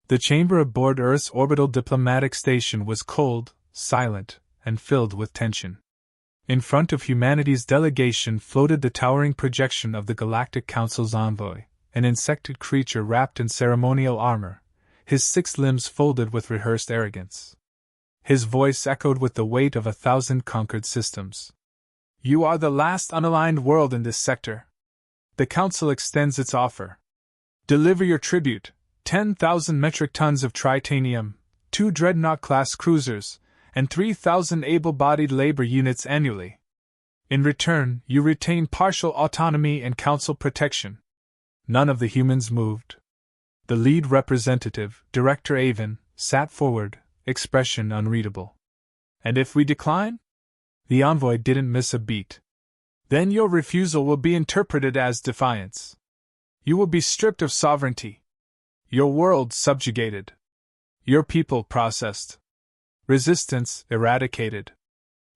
The chamber aboard Earth's orbital diplomatic station was cold, silent, and filled with tension. In front of humanity's delegation floated the towering projection of the Galactic Council's envoy, an insected creature wrapped in ceremonial armor, his 6 limbs folded with rehearsed arrogance. His voice echoed with the weight of 1,000 conquered systems. "You are the last unaligned world in this sector. The Council extends its offer. Deliver your tribute, 10,000 metric tons of tritanium, 2 Dreadnought-class cruisers, and 3,000 able-bodied labor units annually. In return, you retain partial autonomy and Council protection." None of the humans moved. The lead representative, Director Avon, sat forward, expression unreadable. "And if we decline?" The envoy didn't miss a beat. "Then your refusal will be interpreted as defiance. You will be stripped of sovereignty. Your world subjugated. Your people processed. Resistance eradicated."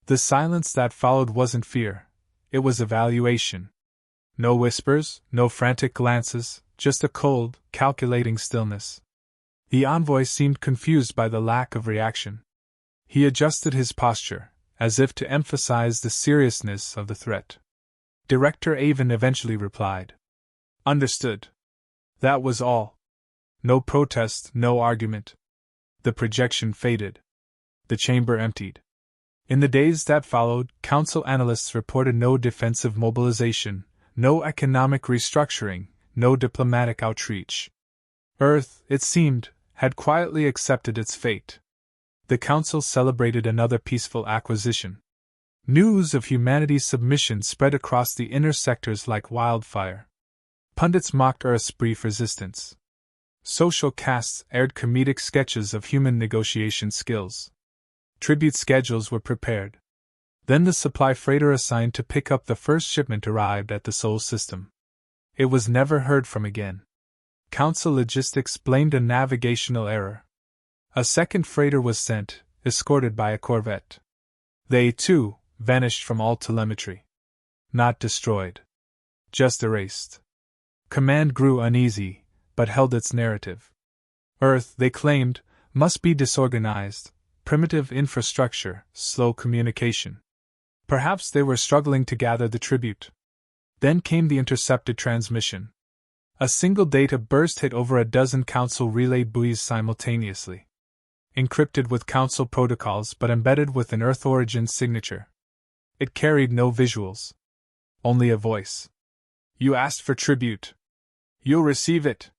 The silence that followed wasn't fear, it was evaluation. No whispers, no frantic glances, just a cold, calculating stillness. The envoy seemed confused by the lack of reaction. He adjusted his posture, as if to emphasize the seriousness of the threat. Director Avon eventually replied. "Understood." That was all. No protest, no argument. The projection faded. The chamber emptied. In the days that followed, Council analysts reported no defensive mobilization, no economic restructuring, no diplomatic outreach. Earth, it seemed, had quietly accepted its fate. The Council celebrated another peaceful acquisition. News of humanity's submission spread across the inner sectors like wildfire. Pundits mocked Earth's brief resistance. Social casts aired comedic sketches of human negotiation skills. Tribute schedules were prepared. Then the supply freighter assigned to pick up the first shipment arrived at the Sol system. It was never heard from again. Council logistics blamed a navigational error. A second freighter was sent, escorted by a corvette. They, too, vanished from all telemetry. Not destroyed. Just erased. Command grew uneasy, but held its narrative. Earth, they claimed, must be disorganized, primitive infrastructure, slow communication. Perhaps they were struggling to gather the tribute. Then came the intercepted transmission. A single data burst hit over a dozen Council relay buoys simultaneously. Encrypted with Council protocols but embedded with an Earth origin signature. It carried no visuals. Only a voice. "You asked for tribute. You'll receive it."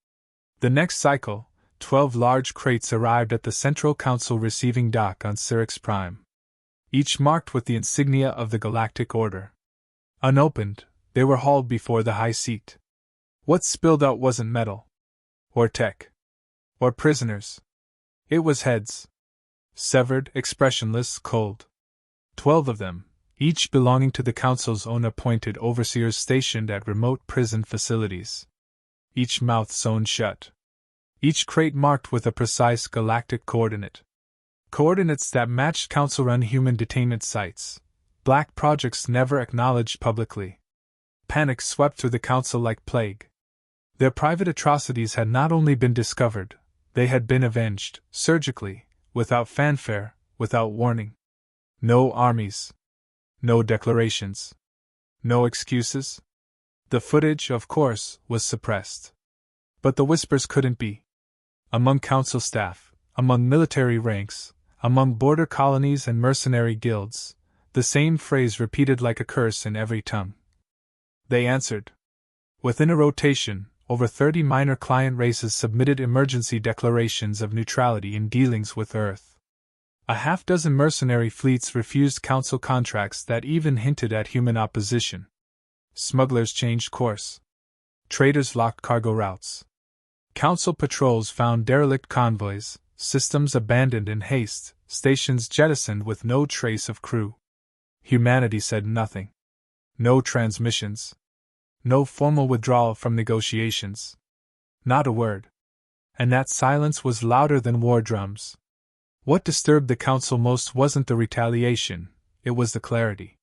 The next cycle, 12 large crates arrived at the Central Council receiving dock on Syrinx Prime. Each marked with the insignia of the Galactic Order. Unopened, they were hauled before the high seat. What spilled out wasn't metal. Or tech. Or prisoners. It was heads. Severed, expressionless, cold. 12 of them, each belonging to the Council's own appointed overseers stationed at remote prison facilities. Each mouth sewn shut. Each crate marked with a precise galactic coordinate. Coordinates that matched Council-run human detainment sites. Black projects never acknowledged publicly. Panic swept through the Council like plague. Their private atrocities had not only been discovered, they had been avenged, surgically, without fanfare, without warning. No armies. No declarations. No excuses. The footage, of course, was suppressed. But the whispers couldn't be. Among Council staff, among military ranks, among border colonies and mercenary guilds, the same phrase repeated like a curse in every tongue. They answered. Within a rotation, over 30 minor client races submitted emergency declarations of neutrality in dealings with Earth. A half-dozen mercenary fleets refused Council contracts that even hinted at human opposition. Smugglers changed course. Traders locked cargo routes. Council patrols found derelict convoys, systems abandoned in haste, stations jettisoned with no trace of crew. Humanity said nothing. No transmissions. No formal withdrawal from negotiations. Not a word. And that silence was louder than war drums. What disturbed the Council most wasn't the retaliation, it was the clarity.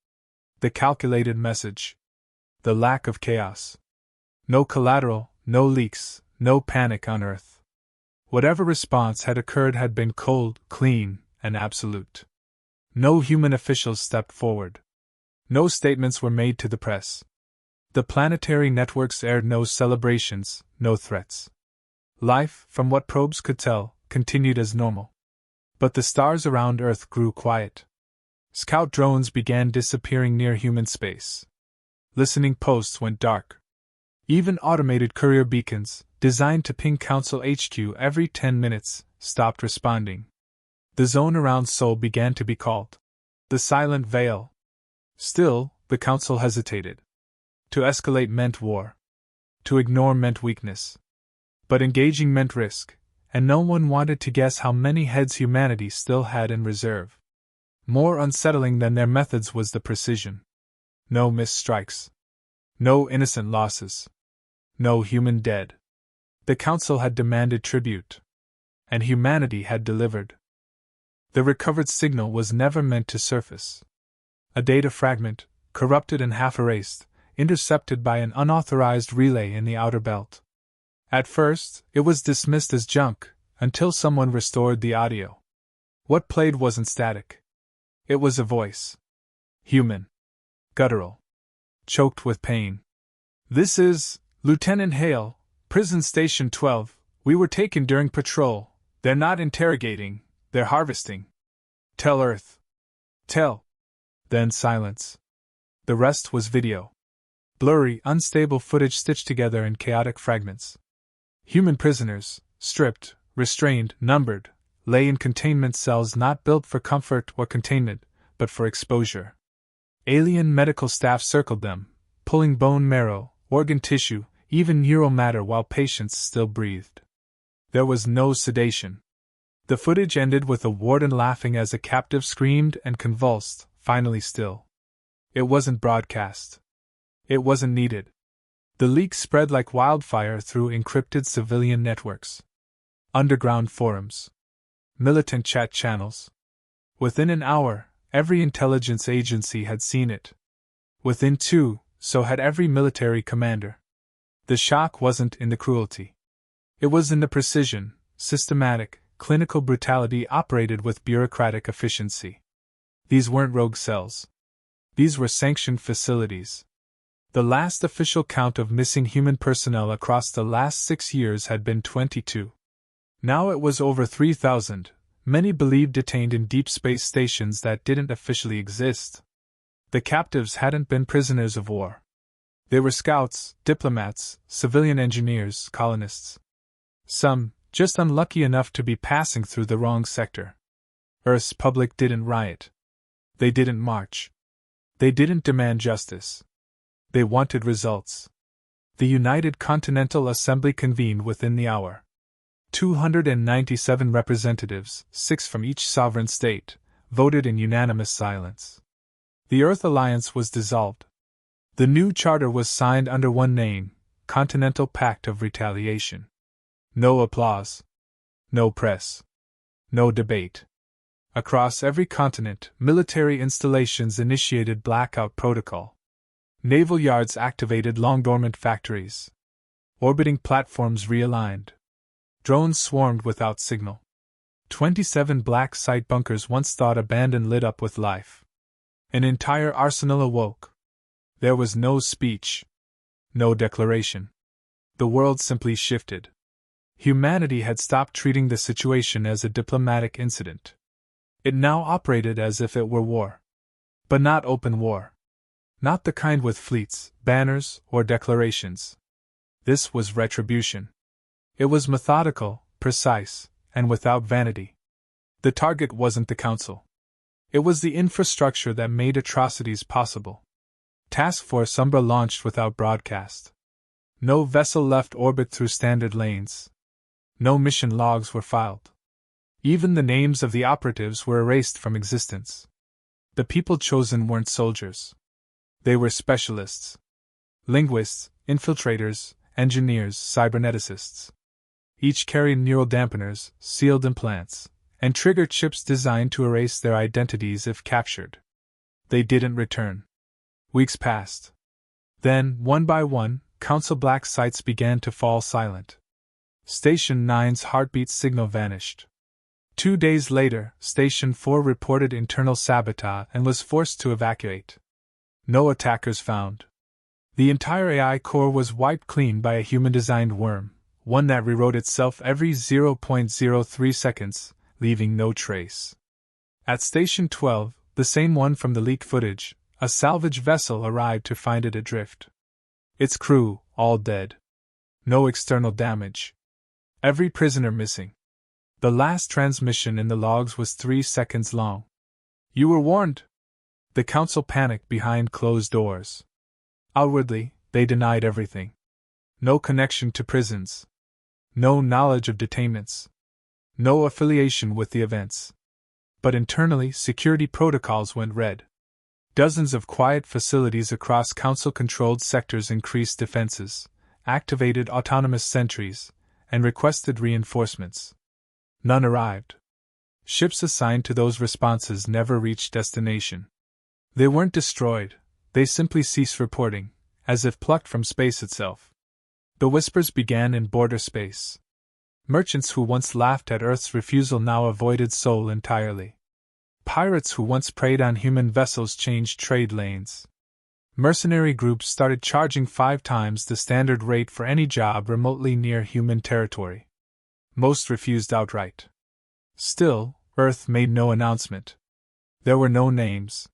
The calculated message. The lack of chaos. No collateral, no leaks, no panic on Earth. Whatever response had occurred had been cold, clean, and absolute. No human officials stepped forward. No statements were made to the press. The planetary networks aired no celebrations, no threats. Life, from what probes could tell, continued as normal. But the stars around Earth grew quiet. Scout drones began disappearing near human space. Listening posts went dark. Even automated courier beacons, designed to ping Council HQ every 10 minutes, stopped responding. The zone around Sol began to be called the Silent Veil. Still, the Council hesitated. To escalate meant war. To ignore meant weakness. But engaging meant risk, and no one wanted to guess how many heads humanity still had in reserve. More unsettling than their methods was the precision. No missed strikes. No innocent losses. No human dead. The Council had demanded tribute. And humanity had delivered. The recovered signal was never meant to surface. A data fragment, corrupted and half erased, intercepted by an unauthorized relay in the outer belt. At first, it was dismissed as junk, until someone restored the audio. What played wasn't static. It was a voice. Human. Guttural. Choked with pain. "This is Lieutenant Hale, Prison Station 12. We were taken during patrol. They're not interrogating, they're harvesting. Tell Earth. Tell." Then silence. The rest was video. Blurry, unstable footage stitched together in chaotic fragments. Human prisoners, stripped, restrained, numbered, lay in containment cells not built for comfort or containment, but for exposure. Alien medical staff circled them, pulling bone marrow, organ tissue, even neural matter while patients still breathed. There was no sedation. The footage ended with a warden laughing as a captive screamed and convulsed, finally still. It wasn't broadcast. It wasn't needed. The leak spread like wildfire through encrypted civilian networks. Underground forums. Militant chat channels. Within an hour, every intelligence agency had seen it. Within 2, so had every military commander. The shock wasn't in the cruelty. It was in the precision, systematic, clinical brutality operated with bureaucratic efficiency. These weren't rogue cells. These were sanctioned facilities. The last official count of missing human personnel across the last 6 years had been 22. Now it was over 3,000, many believed detained in deep space stations that didn't officially exist. The captives hadn't been prisoners of war. They were scouts, diplomats, civilian engineers, colonists. Some, just unlucky enough to be passing through the wrong sector. Earth's public didn't riot. They didn't march. They didn't demand justice. They wanted results. The United Continental Assembly convened within the hour. 297 representatives, 6 from each sovereign state, voted in unanimous silence. The Earth Alliance was dissolved. The new charter was signed under one name, Continental Pact of Retaliation. No applause. No press. No debate. Across every continent, military installations initiated blackout protocol. Naval yards activated long-dormant factories. Orbiting platforms realigned. Drones swarmed without signal. 27 black site bunkers once thought abandoned lit up with life. An entire arsenal awoke. There was no speech. No declaration. The world simply shifted. Humanity had stopped treating the situation as a diplomatic incident. It now operated as if it were war. But not open war. Not the kind with fleets, banners, or declarations. This was retribution. It was methodical, precise, and without vanity. The target wasn't the Council. It was the infrastructure that made atrocities possible. Task Force Umbra launched without broadcast. No vessel left orbit through standard lanes. No mission logs were filed. Even the names of the operatives were erased from existence. The people chosen weren't soldiers. They were specialists. Linguists, infiltrators, engineers, cyberneticists. Each carried neural dampeners, sealed implants, and trigger chips designed to erase their identities if captured. They didn't return. Weeks passed. Then, one by one, Council black sites began to fall silent. Station 9's heartbeat signal vanished. 2 days later, Station 4 reported internal sabotage and was forced to evacuate. No attackers found. The entire AI core was wiped clean by a human-designed worm, one that rewrote itself every 0.03 seconds, leaving no trace. At Station 12, the same one from the leak footage, a salvage vessel arrived to find it adrift. Its crew, all dead. No external damage. Every prisoner missing. The last transmission in the logs was 3 seconds long. "You were warned." The council panicked behind closed doors. Outwardly, they denied everything. No connection to prisons. No knowledge of detainments. No affiliation with the events. But internally, security protocols went red. Dozens of quiet facilities across council-controlled sectors increased defenses, activated autonomous sentries, and requested reinforcements. None arrived. Ships assigned to those responses never reached destination. They weren't destroyed, they simply ceased reporting, as if plucked from space itself. The whispers began in border space. Merchants who once laughed at Earth's refusal now avoided Sol entirely. Pirates who once preyed on human vessels changed trade lanes. Mercenary groups started charging 5 times the standard rate for any job remotely near human territory. Most refused outright. Still, Earth made no announcement. There were no names.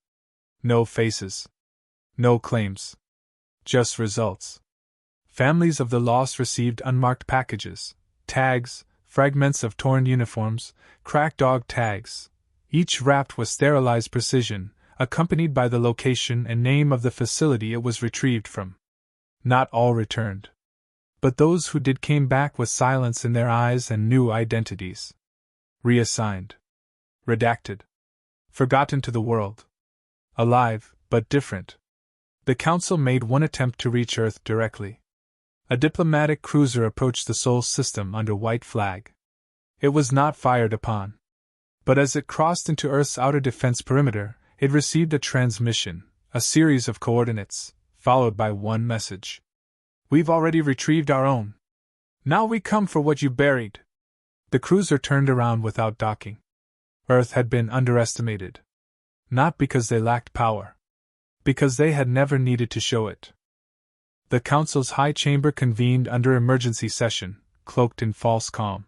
No faces. No claims. Just results. Families of the lost received unmarked packages, tags, fragments of torn uniforms, cracked dog tags, each wrapped with sterilized precision, accompanied by the location and name of the facility it was retrieved from. Not all returned. But those who did came back with silence in their eyes and new identities. Reassigned. Redacted. Forgotten to the world. Alive, but different. The Council made one attempt to reach Earth directly. A diplomatic cruiser approached the Sol system under white flag. It was not fired upon. But as it crossed into Earth's outer defense perimeter, it received a transmission, a series of coordinates, followed by one message. "We've already retrieved our own. Now we come for what you buried." The cruiser turned around without docking. Earth had been underestimated. Not because they lacked power. Because they had never needed to show it. The Council's high chamber convened under emergency session, cloaked in false calm.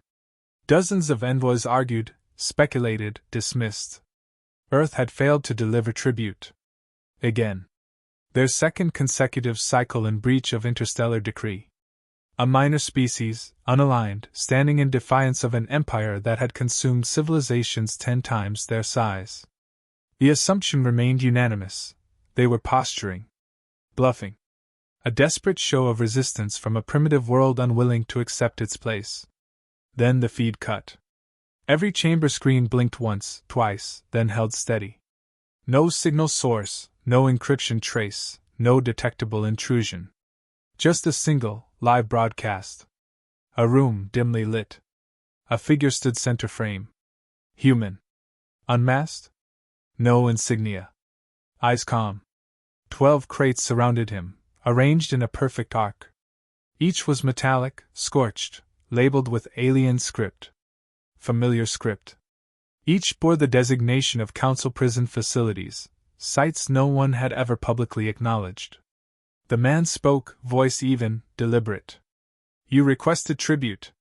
Dozens of envoys argued, speculated, dismissed. Earth had failed to deliver tribute. Again. Their second consecutive cycle in breach of interstellar decree. A minor species, unaligned, standing in defiance of an empire that had consumed civilizations 10 times their size. The assumption remained unanimous. They were posturing. Bluffing. A desperate show of resistance from a primitive world unwilling to accept its place. Then the feed cut. Every chamber screen blinked once, twice, then held steady. No signal source, no encryption trace, no detectable intrusion. Just a single, live broadcast. A room dimly lit. A figure stood center frame. Human. Unmasked? No insignia. Eyes calm. 12 crates surrounded him, arranged in a perfect arc. Each was metallic, scorched, labeled with alien script. Familiar script. Each bore the designation of Council Prison Facilities, sites no one had ever publicly acknowledged. The man spoke, voice even, deliberate. "You requested tribute.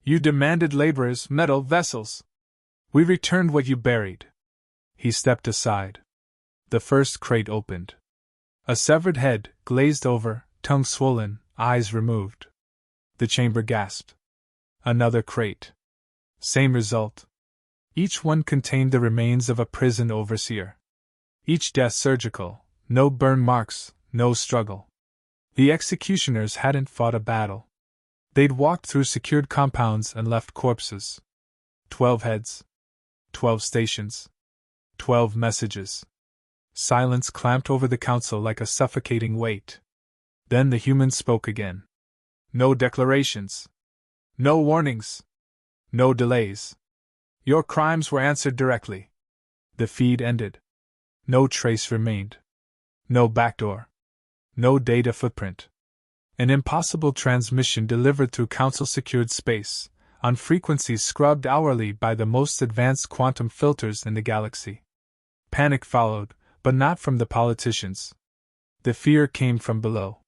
You demanded laborers, metal, vessels. We returned what you buried." He stepped aside. The first crate opened. A severed head, glazed over, tongue swollen, eyes removed. The chamber gasped. Another crate. Same result. Each one contained the remains of a prison overseer. Each death surgical, no burn marks, no struggle. The executioners hadn't fought a battle. They'd walked through secured compounds and left corpses. 12 heads. 12 stations. 12 messages. Silence clamped over the council like a suffocating weight. Then the human spoke again. "No declarations. No warnings. No delays. Your crimes were answered directly." The feed ended. No trace remained. No backdoor. No data footprint. An impossible transmission delivered through Council-secured space, on frequencies scrubbed hourly by the most advanced quantum filters in the galaxy. Panic followed, but not from the politicians. The fear came from below.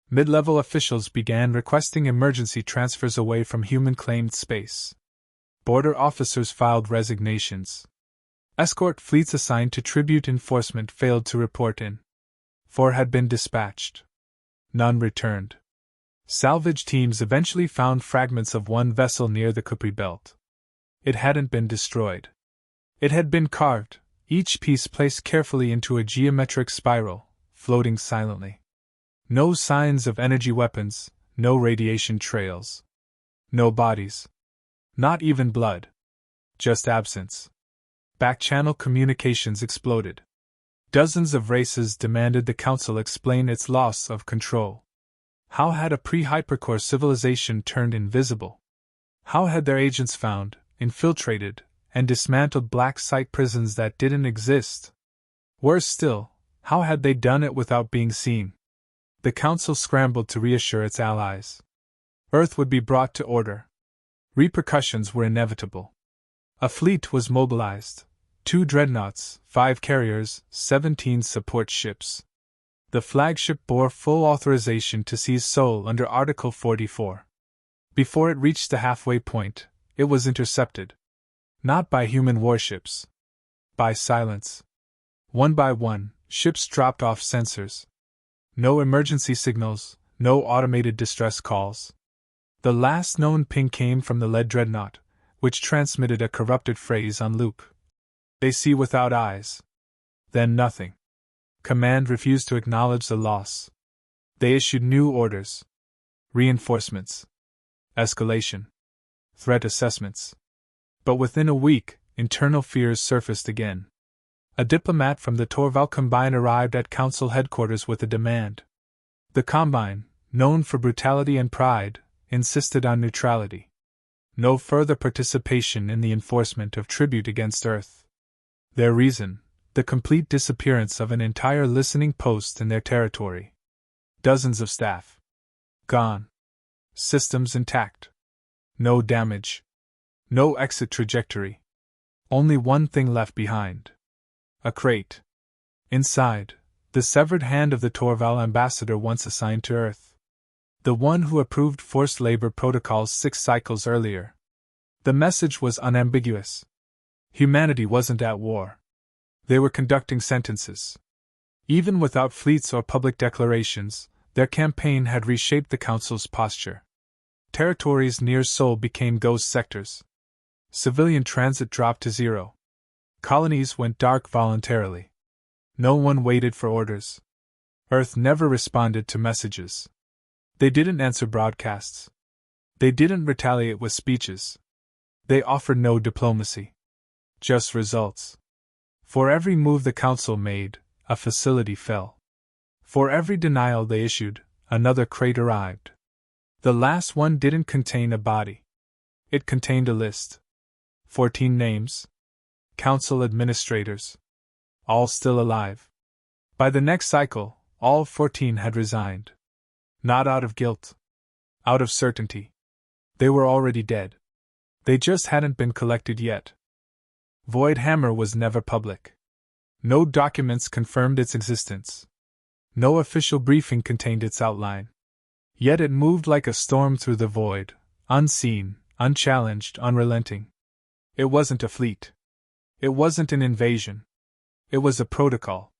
Mid-level officials began requesting emergency transfers away from human-claimed space. Border officers filed resignations. Escort fleets assigned to tribute enforcement failed to report in. 4 had been dispatched. None returned. Salvage teams eventually found fragments of one vessel near the Capri Belt. It hadn't been destroyed. It had been carved, each piece placed carefully into a geometric spiral, floating silently. No signs of energy weapons, no radiation trails. No bodies. Not even blood. Just absence. Back-channel communications exploded. Dozens of races demanded the Council explain its loss of control. How had a pre-hypercore civilization turned invisible? How had their agents found, infiltrated, and dismantled black site prisons that didn't exist? Worse still, how had they done it without being seen? The Council scrambled to reassure its allies. Earth would be brought to order. Repercussions were inevitable. A fleet was mobilized. 2 dreadnoughts, 5 carriers, 17 support ships. The flagship bore full authorization to seize Seoul under Article 44. Before it reached the halfway point, it was intercepted. Not by human warships. By silence. One by one, ships dropped off sensors. No emergency signals, no automated distress calls. The last known ping came from the lead dreadnought, which transmitted a corrupted phrase on loop. They see without eyes. Then nothing. Command refused to acknowledge the loss. They issued new orders. Reinforcements. Escalation. Threat assessments. But within a week, internal fears surfaced again. A diplomat from the Torval Combine arrived at Council headquarters with a demand. The Combine, known for brutality and pride, insisted on neutrality. No further participation in the enforcement of tribute against Earth. Their reason, the complete disappearance of an entire listening post in their territory. Dozens of staff. Gone. Systems intact. No damage. No exit trajectory. Only one thing left behind. A crate. Inside, the severed hand of the Torval ambassador once assigned to Earth. The one who approved forced labor protocols 6 cycles earlier. The message was unambiguous. Humanity wasn't at war. They were conducting sentences. Even without fleets or public declarations, their campaign had reshaped the Council's posture. Territories near Seoul became ghost sectors. Civilian transit dropped to 0. Colonies went dark voluntarily. No one waited for orders. Earth never responded to messages. They didn't answer broadcasts. They didn't retaliate with speeches. They offered no diplomacy. Just results. For every move the Council made, a facility fell. For every denial they issued, another crate arrived. The last one didn't contain a body. It contained a list. 14 names. Council administrators. All still alive. By the next cycle, all 14 had resigned. Not out of guilt. Out of certainty. They were already dead. They just hadn't been collected yet. Void Hammer was never public. No documents confirmed its existence. No official briefing contained its outline. Yet it moved like a storm through the void, unseen, unchallenged, unrelenting. It wasn't a fleet. It wasn't an invasion. It was a protocol.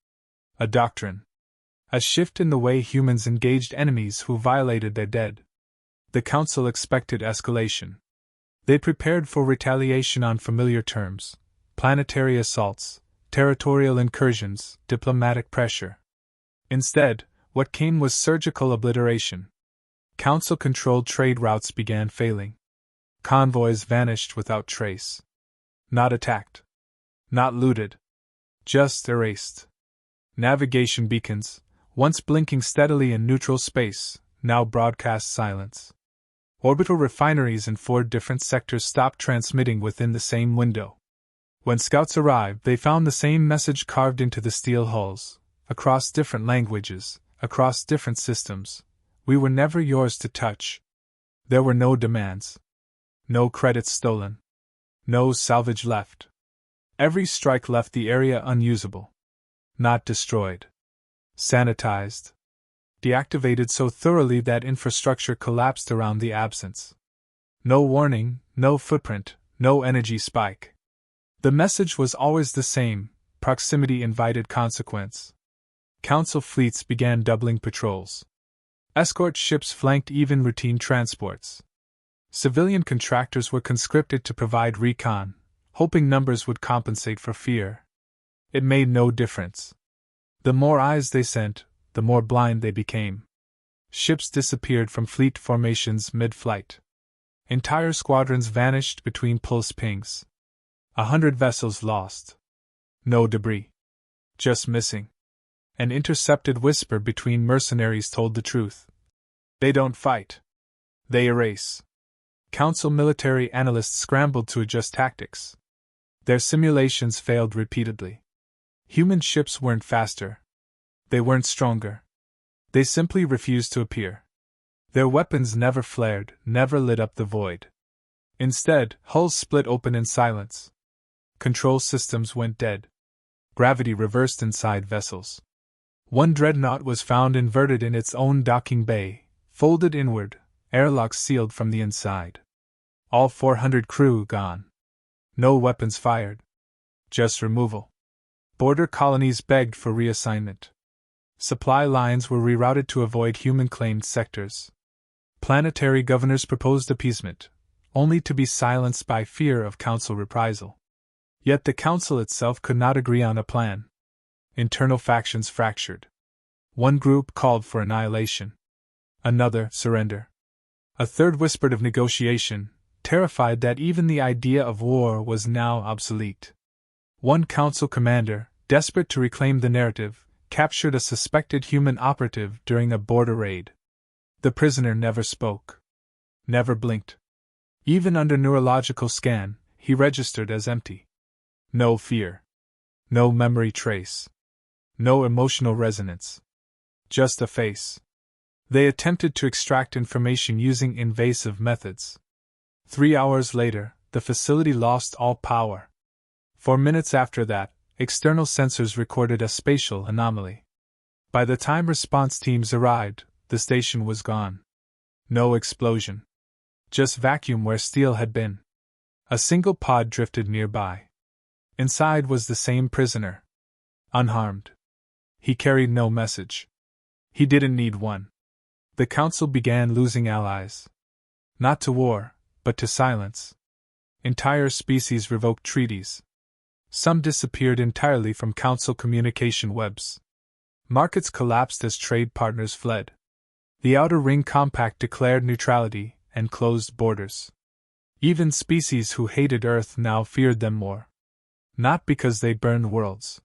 A doctrine. A shift in the way humans engaged enemies who violated their dead. The Council expected escalation. They prepared for retaliation on familiar terms. Planetary assaults, territorial incursions, diplomatic pressure. Instead, what came was surgical obliteration. Council-controlled trade routes began failing. Convoys vanished without trace. Not attacked. Not looted. Just erased. Navigation beacons, once blinking steadily in neutral space, now broadcast silence. Orbital refineries in 4 different sectors stopped transmitting within the same window. When scouts arrived, they found the same message carved into the steel hulls, across different languages, across different systems. We were never yours to touch. There were no demands. No credits stolen. No salvage left. Every strike left the area unusable. Not destroyed. Sanitized. Deactivated so thoroughly that infrastructure collapsed around the absence. No warning, no footprint, no energy spike. The message was always the same: proximity invited consequence. Council fleets began doubling patrols. Escort ships flanked even routine transports. Civilian contractors were conscripted to provide recon, hoping numbers would compensate for fear. It made no difference. The more eyes they sent, the more blind they became. Ships disappeared from fleet formations mid-flight. Entire squadrons vanished between pulse pings. 100 vessels lost. No debris. Just missing. An intercepted whisper between mercenaries told the truth. They don't fight. They erase. Council military analysts scrambled to adjust tactics. Their simulations failed repeatedly. Human ships weren't faster. They weren't stronger. They simply refused to appear. Their weapons never flared, never lit up the void. Instead, hulls split open in silence. Control systems went dead. Gravity reversed inside vessels. One dreadnought was found inverted in its own docking bay, folded inward, airlocks sealed from the inside. All 400 crew gone. No weapons fired. Just removal. Border colonies begged for reassignment. Supply lines were rerouted to avoid human-claimed sectors. Planetary governors proposed appeasement, only to be silenced by fear of council reprisal. Yet the council itself could not agree on a plan. Internal factions fractured. One group called for annihilation. Another, surrender. A third whispered of negotiation, terrified that even the idea of war was now obsolete. One council commander, desperate to reclaim the narrative, captured a suspected human operative during a border raid. The prisoner never spoke. Never blinked. Even under neurological scan, he registered as empty. No fear. No memory trace. No emotional resonance. Just a face. They attempted to extract information using invasive methods. 3 hours later, the facility lost all power. For minutes after that, external sensors recorded a spatial anomaly. By the time response teams arrived, the station was gone. No explosion. Just vacuum where steel had been. A single pod drifted nearby. Inside was the same prisoner. Unharmed. He carried no message. He didn't need one. The council began losing allies. Not to war, but to silence. Entire species revoked treaties. Some disappeared entirely from council communication webs. Markets collapsed as trade partners fled. The Outer Ring Compact declared neutrality and closed borders. Even species who hated Earth now feared them more. Not because they burned worlds.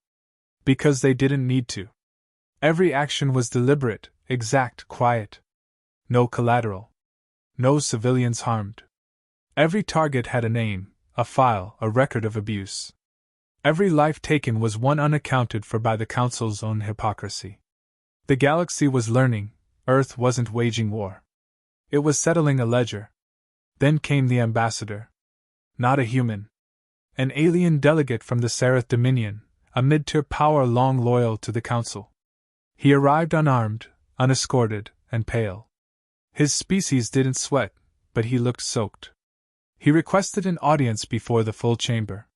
Because they didn't need to. Every action was deliberate, exact, quiet. No collateral. No civilians harmed. Every target had a name, a file, a record of abuse. Every life taken was one unaccounted for by the Council's own hypocrisy. The galaxy was learning, Earth wasn't waging war. It was settling a ledger. Then came the ambassador. Not a human. An alien delegate from the Seraph Dominion, a mid-tier power long loyal to the Council. He arrived unarmed, unescorted, and pale. His species didn't sweat, but he looked soaked. He requested an audience before the full chamber.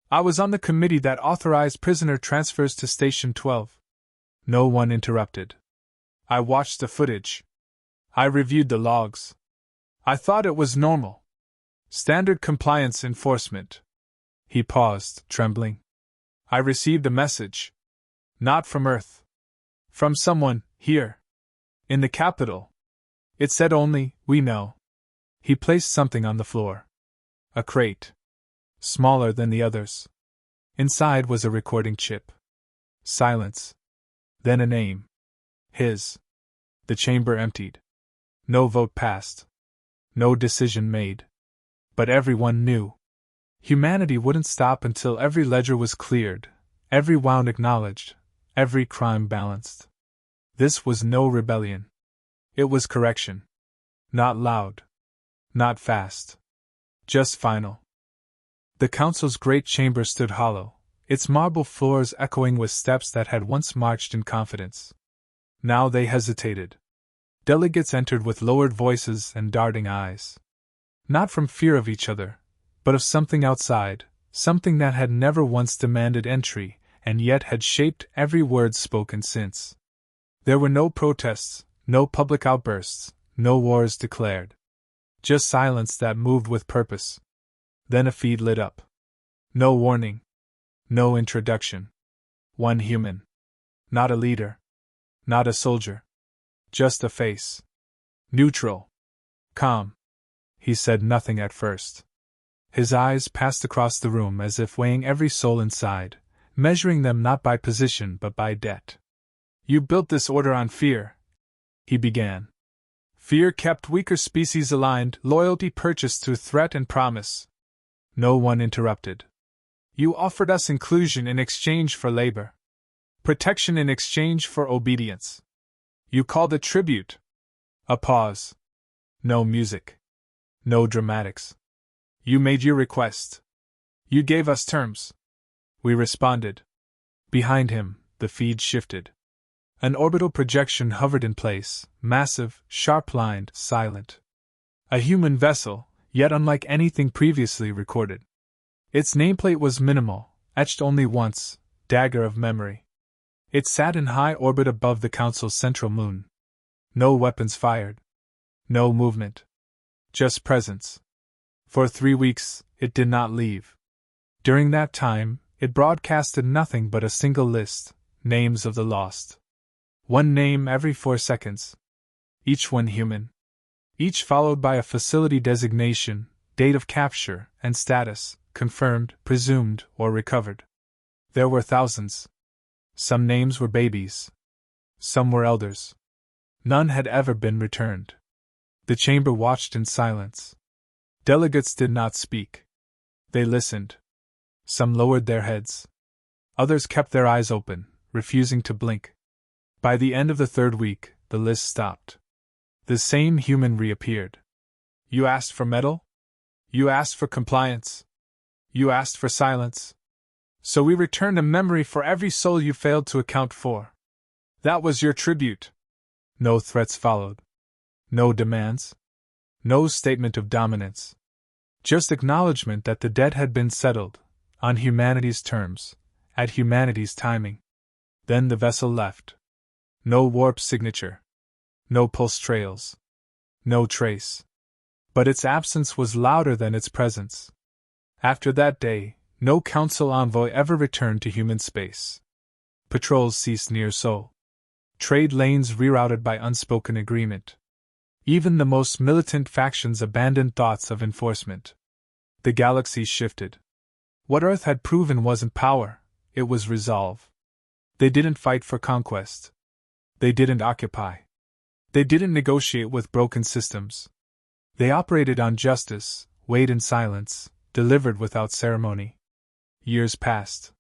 I was on the committee that authorized prisoner transfers to Station 12. No one interrupted. I watched the footage. I reviewed the logs. I thought it was normal. Standard compliance enforcement. He paused, trembling. I received a message. Not from Earth. From someone, here. In the capital. It said only, "We know." He placed something on the floor. A crate. Smaller than the others. Inside was a recording chip. Silence. Then a name. His. The chamber emptied. No vote passed. No decision made. But everyone knew. Humanity wouldn't stop until every ledger was cleared, every wound acknowledged, every crime balanced. This was no rebellion. It was correction. Not loud. Not fast. Just final. The council's great chamber stood hollow, its marble floors echoing with steps that had once marched in confidence. Now they hesitated. Delegates entered with lowered voices and darting eyes. Not from fear of each other, but of something outside, something that had never once demanded entry, and yet had shaped every word spoken since. There were no protests, no public outbursts, no wars declared. Just silence that moved with purpose. Then a feed lit up. No warning. No introduction. One human. Not a leader. Not a soldier. Just a face. Neutral. Calm. He said nothing at first. His eyes passed across the room as if weighing every soul inside, measuring them not by position but by debt. You built this order on fear, he began. Fear kept weaker species aligned, loyalty purchased through threat and promise. No one interrupted. You offered us inclusion in exchange for labor. Protection in exchange for obedience. You called it tribute. A pause. No music. No dramatics. You made your request. You gave us terms. We responded. Behind him, the feed shifted. An orbital projection hovered in place, massive, sharp-lined, silent. A human vessel, yet unlike anything previously recorded. Its nameplate was minimal, etched only once, dagger of memory. It sat in high orbit above the Council's central moon. No weapons fired. No movement. Just presence. For 3 weeks, it did not leave. During that time, it broadcasted nothing but a single list, names of the lost. One name every 4 seconds. Each one human. Each followed by a facility designation, date of capture, and status, confirmed, presumed, or recovered. There were thousands. Some names were babies. Some were elders. None had ever been returned. The chamber watched in silence. Delegates did not speak. They listened. Some lowered their heads. Others kept their eyes open, refusing to blink. By the end of the 3rd week, the list stopped. The same human reappeared. You asked for metal? You asked for compliance? You asked for silence? So we returned a memory for every soul you failed to account for. That was your tribute. No threats followed. No demands. No statement of dominance. Just acknowledgement that the debt had been settled, on humanity's terms, at humanity's timing. Then the vessel left. No warp signature. No pulse trails. No trace. But its absence was louder than its presence. After that day, no council envoy ever returned to human space. Patrols ceased near Sol. Trade lanes rerouted by unspoken agreement. Even the most militant factions abandoned thoughts of enforcement. The galaxy shifted. What Earth had proven wasn't power, it was resolve. They didn't fight for conquest. They didn't occupy. They didn't negotiate with broken systems. They operated on justice, weighed in silence, delivered without ceremony. Years passed.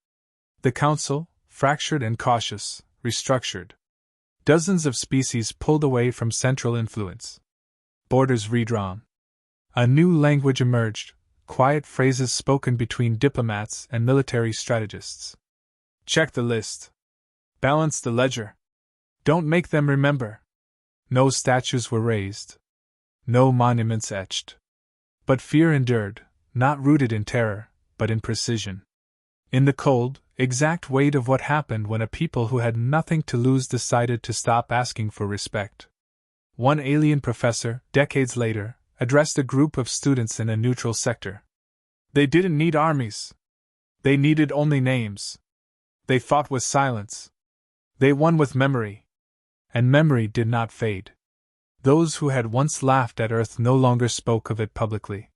The Council, fractured and cautious, restructured. Dozens of species pulled away from central influence. Borders redrawn. A new language emerged, quiet phrases spoken between diplomats and military strategists. Check the list. Balance the ledger. Don't make them remember. No statues were raised. No monuments etched. But fear endured, not rooted in terror, but in precision. In the cold, exact weight of what happened when a people who had nothing to lose decided to stop asking for respect. One alien professor, decades later, addressed a group of students in a neutral sector. They didn't need armies. They needed only names. They fought with silence. They won with memory. And memory did not fade. Those who had once laughed at Earth no longer spoke of it publicly.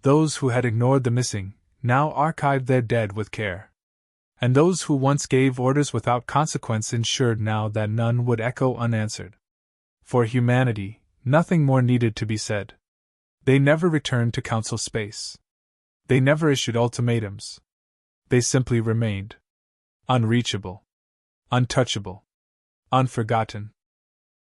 Those who had ignored the missing now archived their dead with care. And those who once gave orders without consequence ensured now that none would echo unanswered. For humanity, nothing more needed to be said. They never returned to council space. They never issued ultimatums. They simply remained. Unreachable. Untouchable. Unforgotten.